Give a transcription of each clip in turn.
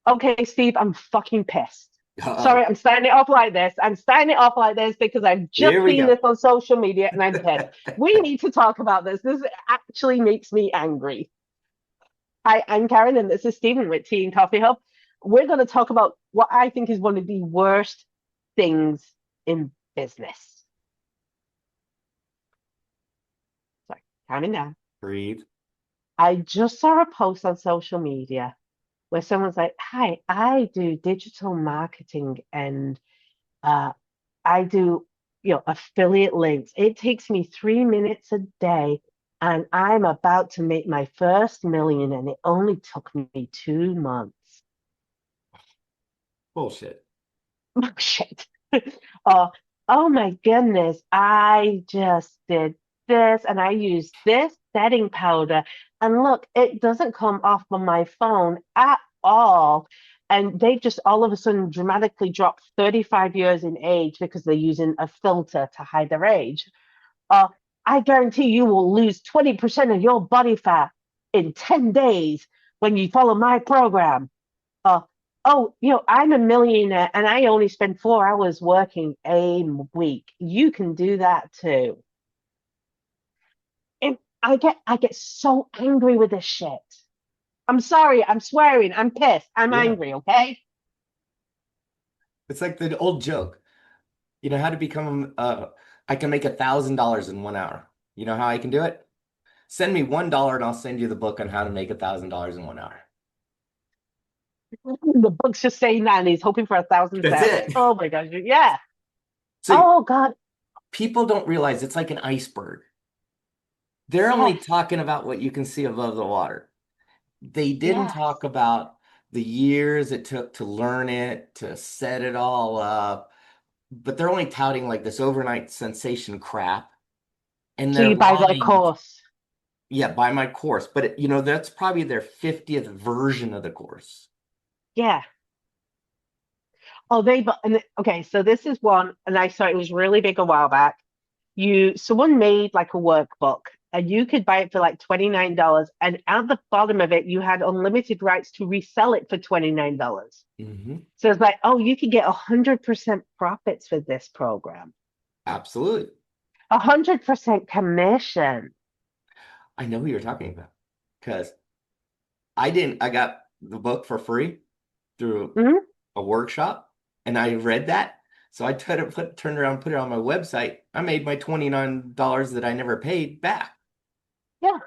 Okay, Steve, I'm fucking pissed. Uh-oh. Sorry, I'm starting it off like this. I'm starting it off like this because I've just Here we seen go. this on social media and I'm pissed. We need to talk about this. This actually makes me angry. Hi, I'm Karen, and this is Stephen with Tea and Coffee Hub. We're going to talk about what I think is one of the worst things in business. Sorry, calming down. Breathe. I just saw a post on social media where someone's like, "Hi, I do digital marketing and uh, I do, affiliate links. It takes me 3 minutes a day, and I'm about to make my first million, and it only took me 2 months." Bullshit. Oh, shit. Oh, oh my goodness. I just did this and I used this setting powder. And look, it doesn't come off on my phone at all. And they just all of a sudden dramatically dropped 35 years in age because they're using a filter to hide their age. Uh, I guarantee you will lose 20% of your body fat in 10 days when you follow my program. Uh, oh, I'm a millionaire and I only spend 4 hours working a week. You can do that too. And I get so angry with this shit. I'm sorry, I'm swearing, I'm pissed, I'm Yeah. angry, okay? It's like the old joke. You know how to become I can make $1,000 in 1 hour. You know how I can do it? Send me $1 and I'll send you the book on how to make $1,000 in 1 hour. The book's just saying that and he's hoping for 1,000 That's sales. it. Oh my gosh, yeah. So Oh God, people don't realize it's like an iceberg. They're only yes, talking about what you can see above the water. They didn't yes. talk about the years it took to learn it, to set it all up, but they're only touting like this overnight sensation crap, and So they're you buy their lying. course. Yeah, buy my course, but that's probably their 50th version of the course. Yeah. Oh, okay, so this is one, and I saw it was really big a while back. Someone made like a workbook and you could buy it for like $29, and at the bottom of it you had unlimited rights to resell it for $29. Hmm. So it's like, oh, you could get 100% profits with this program. Absolutely. 100% commission. I know who you're talking about because I got the book for free through Mhm. a workshop and I read that. So I turned around, put it on my website. I made my $29 that I never paid back. Yeah.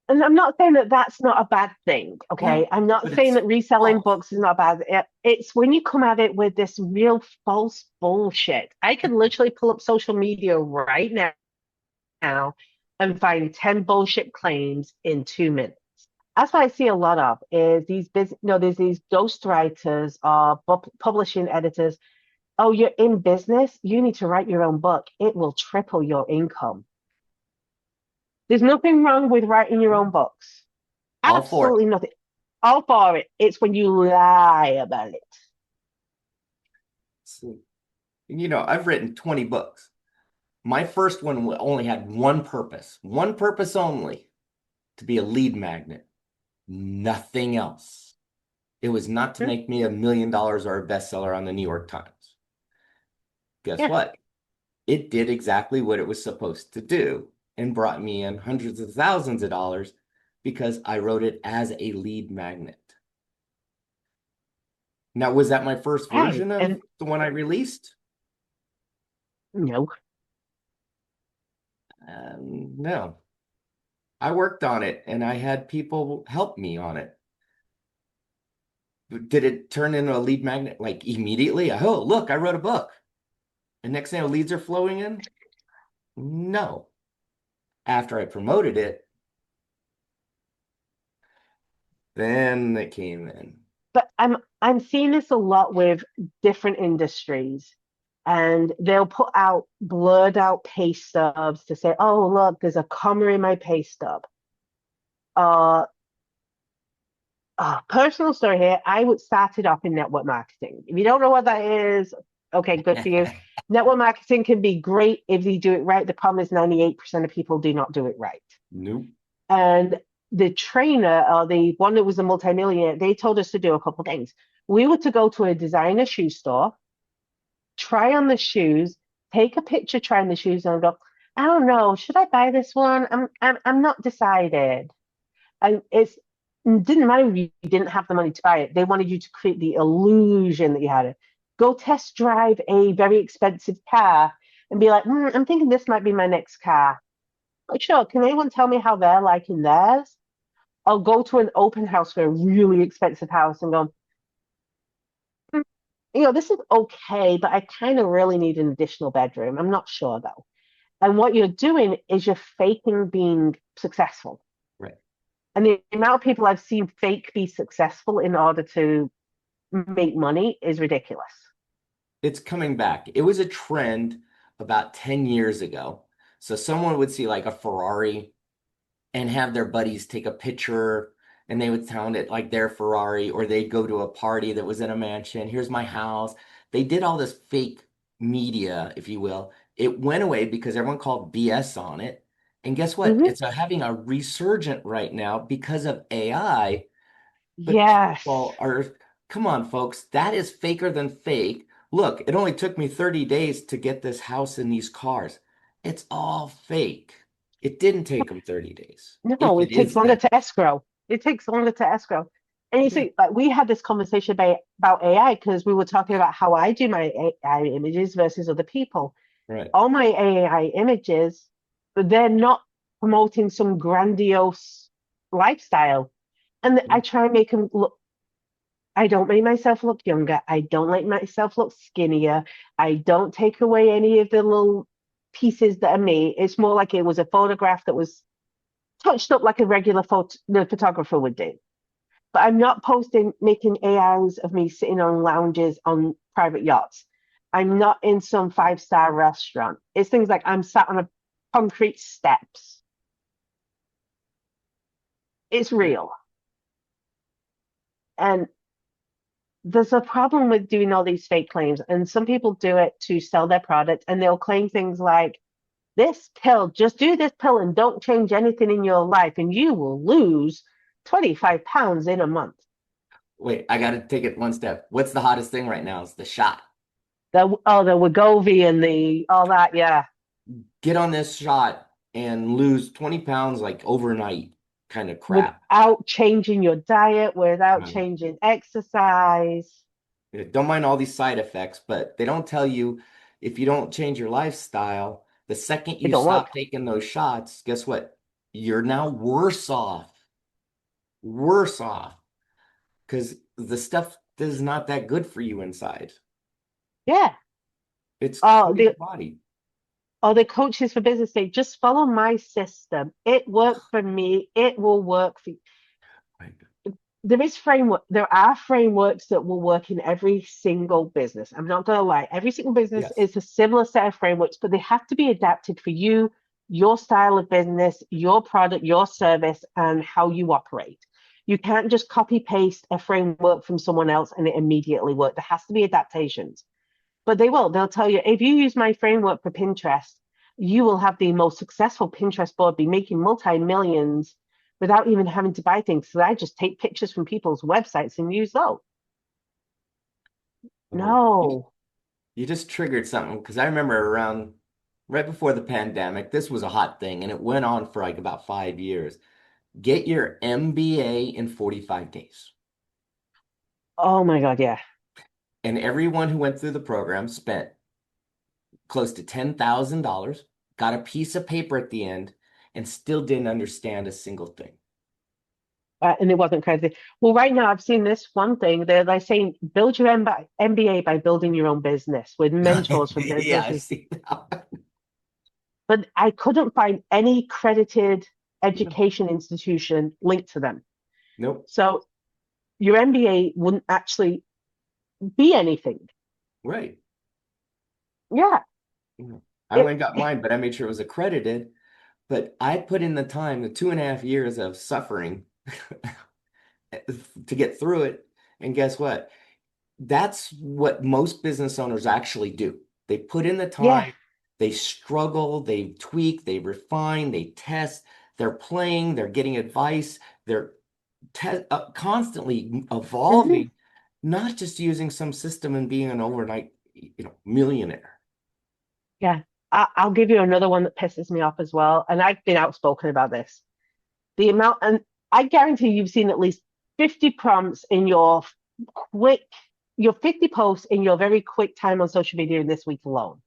And I'm not saying that that's not a bad thing, okay? No, I'm not but saying it's that reselling false. books is not bad. It's when you come at it with this real false bullshit. I could literally pull up social media right now and find 10 bullshit claims in 2 minutes. That's what I see a lot of is there's these ghostwriters or publishing editors. Oh, you're in business, you need to write your own book. It will triple your income. There's nothing wrong with writing your own books. All for it. Absolutely nothing. All for it. It's when you lie about it. So, I've written 20 books. My first one only had one purpose only, to be a lead magnet, nothing else. It was not to Hmm? make me $1 million or a bestseller on the New York Times. Guess Yeah. what? It did exactly what it was supposed to do and brought me in hundreds of thousands of dollars because I wrote it as a lead magnet. Now, was that my first Hey, version of and the one I released? no. No. I worked on it and I had people help me on it. Did it turn into a lead magnet like immediately? Oh, look, I wrote a book. And next thing leads are flowing in? No. After I promoted it, then it came in. But I'm seeing this a lot with different industries. And they'll put out blurred out pay stubs to say, oh, look, there's a comma in my pay stub. Uh, Personal story here. I would started off in network marketing. If you don't know what that is, okay, good for you. Network marketing can be great if you do it right. The problem is 98% of people do not do it right. Nope. And the trainer or the one that was a multimillionaire, they told us to do a couple of things. We were to go to a designer shoe store, try on the shoes, take a picture trying the shoes on, and go, I don't know, should I buy this one? I'm not decided. And it didn't matter if you didn't have the money to buy it. They wanted you to create the illusion that you had it. Go test drive a very expensive car and be like, I'm thinking this might be my next car. Like, sure, can anyone tell me how they're liking theirs? I'll go to an open house for a really expensive house and go, "Hmm, this is okay, but I kind of really need an additional bedroom. I'm not sure though." And what you're doing is you're faking being successful. Right. And the amount of people I've seen fake be successful in order to make money is ridiculous. It's coming back. It was a trend about 10 years ago. So someone would see like a Ferrari and have their buddies take a picture and they would sound it like their Ferrari, or they'd go to a party that was in a mansion. Here's my house. They did all this fake media, if you will. It went away because everyone called BS on it. And guess what? Hmm. It's having a resurgent right now because of AI. But Yes. people are, come on, folks, that is faker than fake. Look, it only took me 30 days to get this house and these cars. It's all fake. It didn't take them 30 days. No, If it it takes is longer that. to escrow. It takes longer to escrow. And you Yeah, see, like we had this conversation about AI because we were talking about how I do my AI images versus other people. right. All my AI images, they're not promoting some grandiose lifestyle. And I Yeah, try and make them look, I don't make myself look younger. I don't make myself look skinnier. I don't take away any of the little pieces that are me. It's more like it was a photograph that was touched up like a regular photo the photographer would do. But I'm not posting making AIs of me sitting on lounges on private yachts. I'm not in some right. five-star restaurant. It's things like I'm sat on a concrete steps. It's Yeah. real. And there's a problem with doing all these fake claims. And some people do it to sell their product and they'll claim things like, this pill, just do this pill and don't change anything in your life, and you will lose 25 pounds in a month. Wait, I got to take it one step. What's the hottest thing right now? Is the shot. The Wegovy and the all that, yeah. Get on this shot and lose 20 pounds like overnight kind of crap. Without changing your diet, without Right. changing exercise. Don't mind all these side effects, but they don't tell you if you don't change your lifestyle, the second It you don't work. stop taking those shots, guess what? You're now worse off because the stuff is not that good for you inside. Yeah. It's Oh, killing the your body. the coaches for business say, just follow my system. It worked for me. It will work for you. Right. There are frameworks that will work in every single business. I'm not going to lie. Every single business Yes. is a similar set of frameworks, but they have to be adapted for you, your style of business, your product, your service, and how you operate. You can't just copy paste a framework from someone else and it immediately work. There has to be adaptations. But they will. They'll tell you if you use my framework for Pinterest, you will have the most successful Pinterest board, be making multi millions without even having to buy things. So I just take pictures from people's websites and use those. Oh, No. you just triggered something because I remember around right before the pandemic, this was a hot thing and it went on for like about 5 years. Get your MBA in 45 days. Oh my God, yeah. And everyone who went through the program spent close to $10,000, got a piece of paper at the end, and still didn't understand a single thing. And it wasn't crazy. Well, right now I've seen this one thing. They're saying build your MBA by building your own business with mentors from Yeah, I businesses. see that. But I couldn't find any credited No, education institution linked to them. nope. So your MBA wouldn't actually be anything. Right. Yeah. No. I It, went and got mine, but I made sure it was accredited. But I put in the time, the 2.5 years of suffering to get through it. And guess what? That's what most business owners actually do. They put in the yeah. time, they struggle, they tweak, they refine, they test. They're playing, they're getting advice, they're constantly hmm evolving, not just using some system and being an overnight, millionaire. Yeah. I'll give you another one that pisses me off as well. And I've been outspoken about this. The amount, and I guarantee you've seen at least 50 prompts in quick, your 50 posts in your very quick time on social media in this week alone.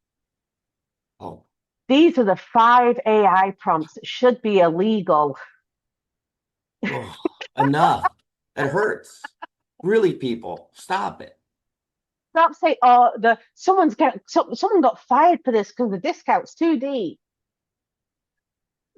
Oh, These are the 5 AI prompts that should be illegal. oh, enough. It hurts. Really, people, stop it. Stop saying, "Oh, someone got fired for this because the discount's too deep."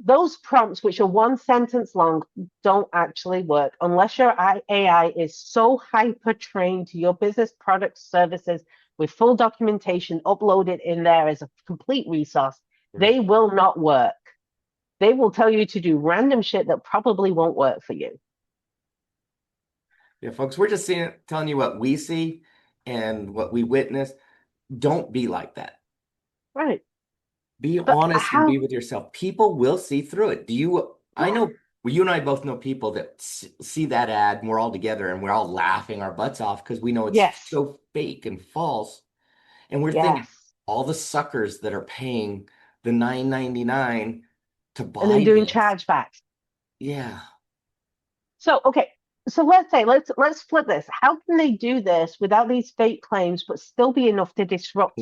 Those prompts, which are one sentence long, don't actually work unless your AI is so hyper trained to your business products, services with full documentation uploaded in there as a complete resource. Right. They will not work. They will tell you to do random shit that probably won't work for you. Yeah, folks, we're just telling you what we see and what we witness. Don't be like that. Right. Be But honest and how? be with yourself. People will see through it. I know, well, you and I both know people that see that ad and we're all together and we're all laughing our butts off because we know it's Yes. so fake and false. And we're thinking Yes. all the suckers that are paying the 9.99 to And then buy doing this. chargebacks. Yeah. So okay, so let's flip this. How can they do this without these fake claims, but still be enough to disrupt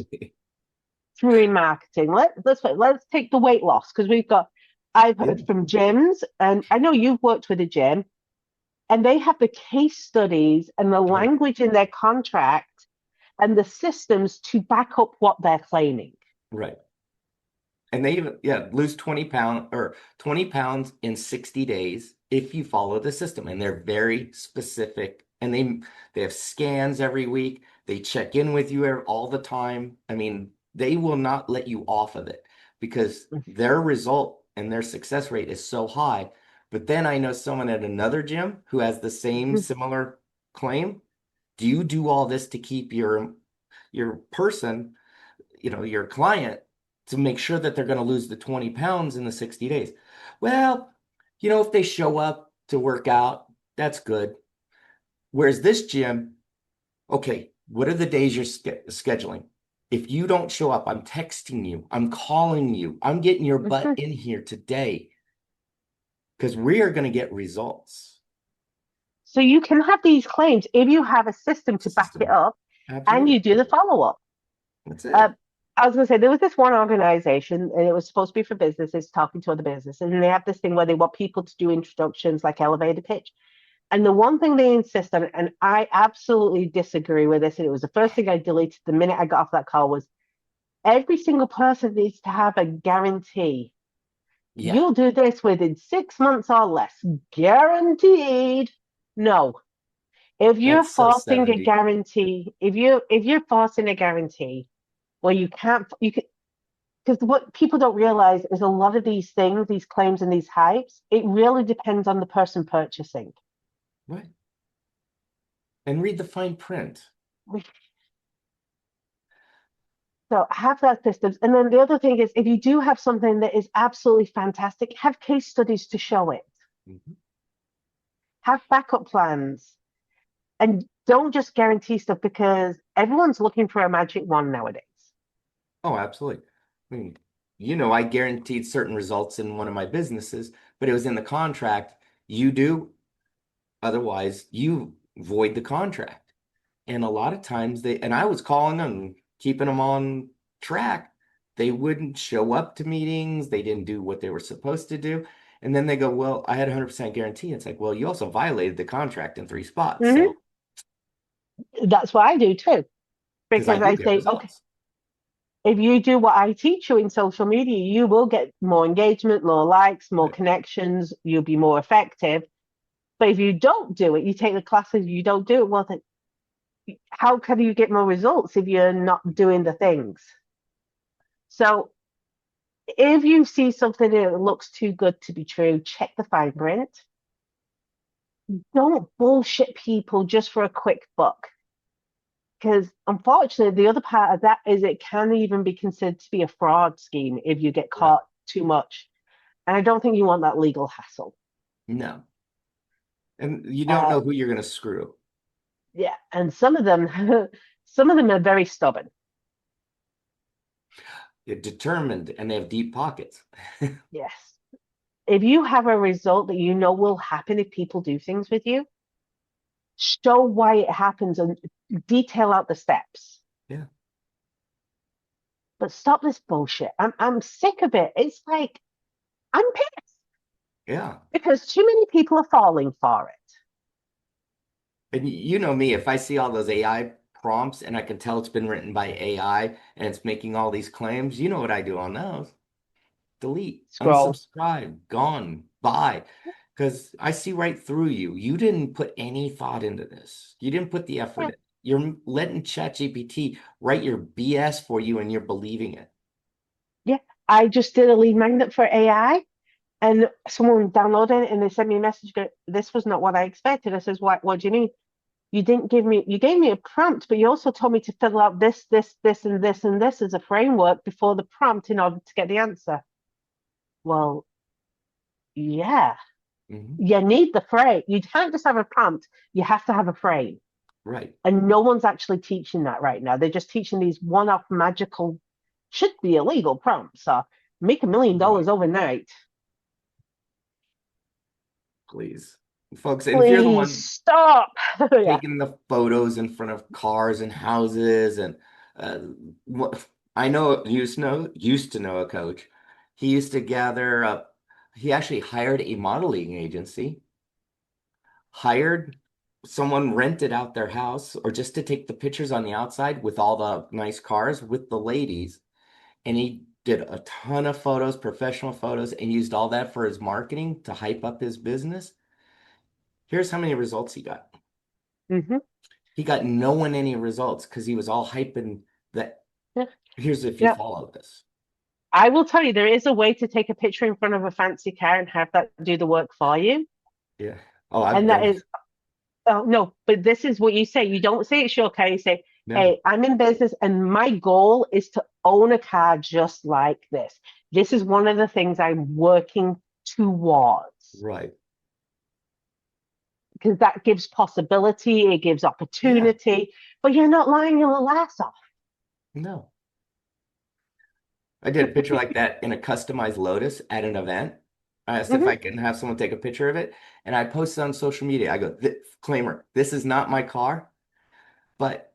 through marketing? Let's take the weight loss because I've Yeah. heard from gyms, and I know you've worked with a gym, and they have the case studies and the Oh, language in their contract and the systems to back up what they're claiming. right. And they even, yeah, lose 20 pounds in 60 days if you follow the system. And they're very specific. And they have scans every week. They check in with you all the time. I mean, they will not let you off of it because their result and their success rate is so high. But then I know someone at another gym who has the same Mhm. similar claim. Do you do all this to keep your person, your client, to make sure that they're going to lose the 20 pounds in the 60 days? Well, if they show up to work out, that's good. Whereas this gym, okay, what are the days you're scheduling? If you don't show up, I'm texting you, I'm calling you, I'm getting your butt Mhm. in here today because we are going to get results. So you can have these claims if you have a system to back it System. up and Absolutely. you do the follow up. That's Uh, it. I was going to say there was this one organization, and it was supposed to be for businesses talking to other businesses, and they have this thing where they want people to do introductions like elevator pitch. And the one thing they insist on, and I absolutely disagree with this, and it was the first thing I deleted the minute I got off that call, was every single person needs to have a guarantee. Yeah, You'll do this within 6 months or less, guaranteed. No, if you're that's so forcing a 70. guarantee, if you're forcing a guarantee where you can't, you can, because what people don't realize is a lot of these things, these claims and these hypes, it really depends on the person purchasing. Right. And read the fine print. So have that systems. And then the other thing is if you do have something that is absolutely fantastic, have case studies to show it. Mhm. Have backup plans. And don't just guarantee stuff because everyone's looking for a magic wand nowadays. Oh, absolutely. I mean, I guaranteed certain results in one of my businesses, but it was in the contract. You do, otherwise you void the contract. And a lot of times and I was calling them, keeping them on track. They wouldn't show up to meetings. They didn't do what they were supposed to do. And then they go, well, I had 100% guarantee. It's like, well, you also violated the contract in 3 spots. Mhm. So, That's what I do too. because I Because do I get say, okay, results. if you do what I teach you in social media, you will get more engagement, more likes, more Right. connections, you'll be more effective. But if you don't do it, you take the classes, you don't do it, well, then how can you get more results if you're not doing the things? So if you see something that looks too good to be true, check the fine print. Don't bullshit people just for a quick buck. Because unfortunately, the other part of that is it can even be considered to be a fraud scheme if you get Yeah. caught too much. And I don't think you want that legal hassle. No. And you don't Uh, know who you're going to screw. yeah, and some of them, some of them are very stubborn. They're determined and they have deep pockets. Yes. If you have a result that you know will happen if people do things with you, show why it happens and detail out the steps. Yeah. But stop this bullshit. I'm sick of it. It's like I'm pissed Yeah. because too many people are falling for it. And you know me, if I see all those AI prompts and I can tell it's been written by AI and it's making all these claims, you know what I do on those? Delete, Scroll. unsubscribe, gone, bye. Because I see right through you. You didn't put any thought into this. You didn't put the effort Yeah, in. You're letting ChatGPT write your BS for you and you're believing it. yeah. I just did a lead magnet for AI and someone downloaded it and they sent me a message. This was not what I expected. I says, what do you mean? You didn't give me, you gave me a prompt, but you also told me to fill out this, and this, and this as a framework before the prompt in order to get the answer. Well, yeah, Mhm. you need the frame. You can't just have a prompt, you have to have a frame. Right. And no one's actually teaching that right now. They're just teaching these one off magical, should be illegal prompts. So make $1 million Right. overnight. Please. Folks, and if you're the Please one stop. Yeah, taking the photos in front of cars and houses and uh, I know used to know a coach. He used to gather up. He actually hired a modeling agency, hired someone rented out their house or just to take the pictures on the outside with all the nice cars with the ladies. And he did a ton of photos, professional photos, and used all that for his marketing to hype up his business. Here's how many results he got. hmm He got no one any results because he was all hyping that. yeah, Here's if you yeah. follow this. I will tell you, there is a way to take a picture in front of a fancy car and have that do the work for you. Yeah. Oh, I've And that done. is, oh, no, but this is what you say. You don't say it's your car. You say, No. hey, I'm in business and my goal is to own a car just like this. This is one of the things I'm working towards Right. because that gives possibility, it gives Yeah. opportunity, but you're not lying your ass off. No. I did a picture like that in a customized Lotus at an event. I asked if hmm I can have someone take a picture of it, and I posted on social media. I go, disclaimer, this is not my car, but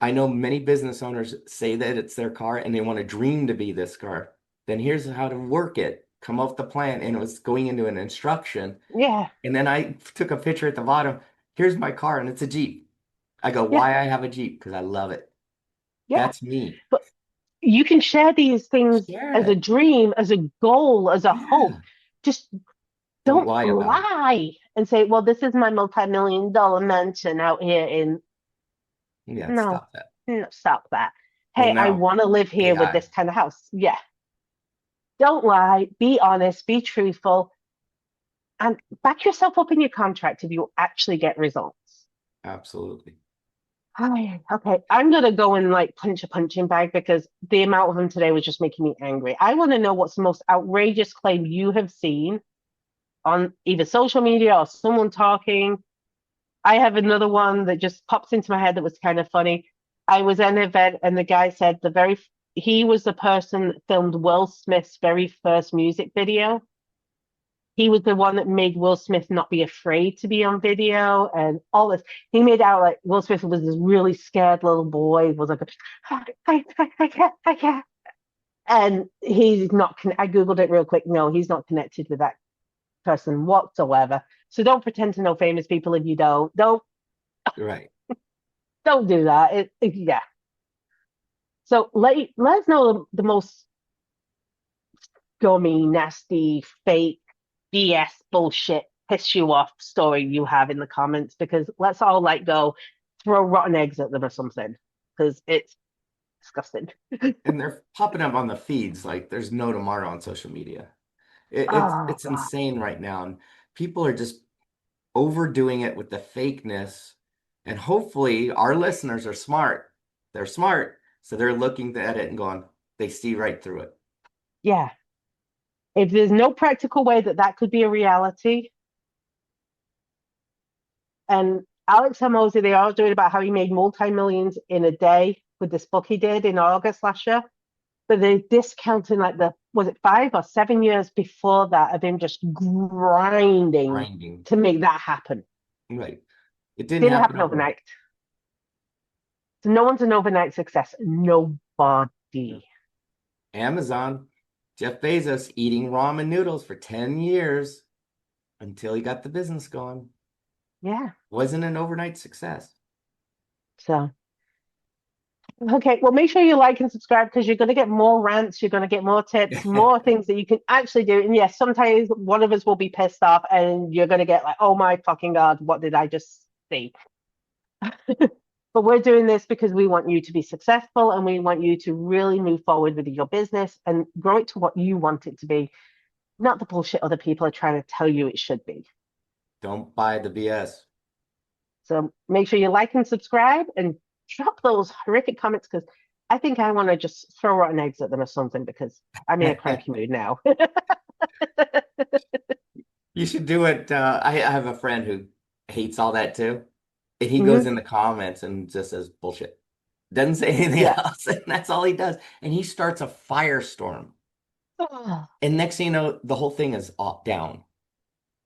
I know many business owners say that it's their car and they want to dream to be this car. Then here's how to work it. Come up with the plan. And it was going into an instruction. Yeah, And then I took a picture at the bottom. Here's my car, and it's a Jeep. I go, yeah, why I have a Jeep? Because I love it. yeah. That's me. But you can share these things Share as a it. dream, as a goal, as a hope. Yeah. Just Don't don't lie about it. lie and say, well, this is my multi-million-dollar mansion out here in. Yeah, No, stop that. no, stop that. Well, Hey, I now want to live here with AI. this kind of house. Yeah. Don't lie. Be honest. Be truthful. And back yourself up in your contract if you actually get results. Absolutely. Hi. Okay, I'm gonna go and like punch a punching bag because the amount of them today was just making me angry. I want to know what's the most outrageous claim you have seen on either social media or someone talking. I have another one that just pops into my head that was kind of funny. I was at an event and the guy said he was the person that filmed Will Smith's very first music video. He was the one that made Will Smith not be afraid to be on video and all this. He made out like Will Smith was this really scared little boy, was like, I can't, I can't. And he's not, I Googled it real quick. No, he's not connected with that person whatsoever. So don't pretend to know famous people if you don't. Right. Don't do that. Yeah. So let us know the most gummy, nasty, fake, BS bullshit, piss you off story you have in the comments because let's all like go throw rotten eggs at them or something because it's disgusting. And they're popping up on the feeds like there's no tomorrow on social media. It's Oh it's God. insane right now. And people are just overdoing it with the fakeness. And hopefully our listeners are smart. They're smart. So they're looking at it and going, they see right through it. Yeah. If there's no practical way that that could be a reality, and Alex Hermosi, they are doing about how he made multi-millions in a day with this book he did in August last year. But they're discounting like was it 5 or 7 years before that of him just grinding Grinding. to make that happen. Right. It didn't Didn't happen happen overnight. overnight. So no one's an overnight success. Nobody. Amazon, Jeff Bezos eating ramen noodles for 10 years until he got the business going. Yeah. Wasn't an overnight success. So, okay. Well, make sure you like and subscribe because you're going to get more rants. You're going to get more tips, more things that you can actually do. And yes, sometimes one of us will be pissed off and you're going to get like, oh my fucking God, what did I just see? But we're doing this because we want you to be successful and we want you to really move forward with your business and grow it to what you want it to be, not the bullshit other people are trying to tell you it should be. Don't buy the BS. So make sure you like and subscribe and drop those horrific comments because I think I want to just throw rotten eggs at them or something because I'm in a cranky mood now. You should do it. I have a friend who hates all that too. And he goes Hmm. in the comments and just says bullshit. Doesn't say anything Yeah. else. And that's all he does. And he starts a firestorm. Oh, And next thing you know, the whole thing is off down.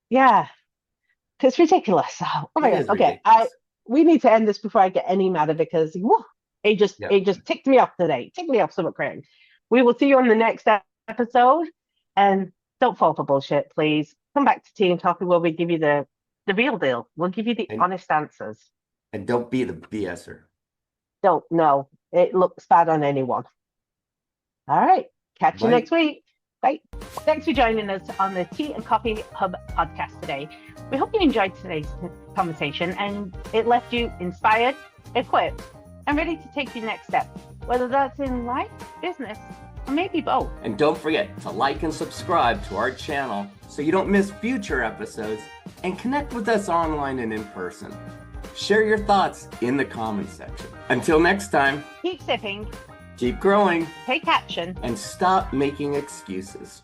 yeah. It's ridiculous. Oh my It God. is Okay. I ridiculous. we need to end this before I get any madder because whew, Yep. it just ticked me off today. Ticked me off so crying. We will see you on the next episode. And don't fall for bullshit, please. Come back to Team Topic where we give you the real deal. We'll give you the And honest answers. and don't be the BSer. Don't know. It looks bad on anyone. All right. Catch you Bye. next week. Bye. Thanks for joining us on the Tea and Coffee Hub podcast today. We hope you enjoyed today's conversation and it left you inspired, equipped, and ready to take your next step, whether that's in life, business, or maybe both. And don't forget to like and subscribe to our channel so you don't miss future episodes and connect with us online and in person. Share your thoughts in the comments section. Until next time, Keep sipping, keep growing take action, and stop making excuses.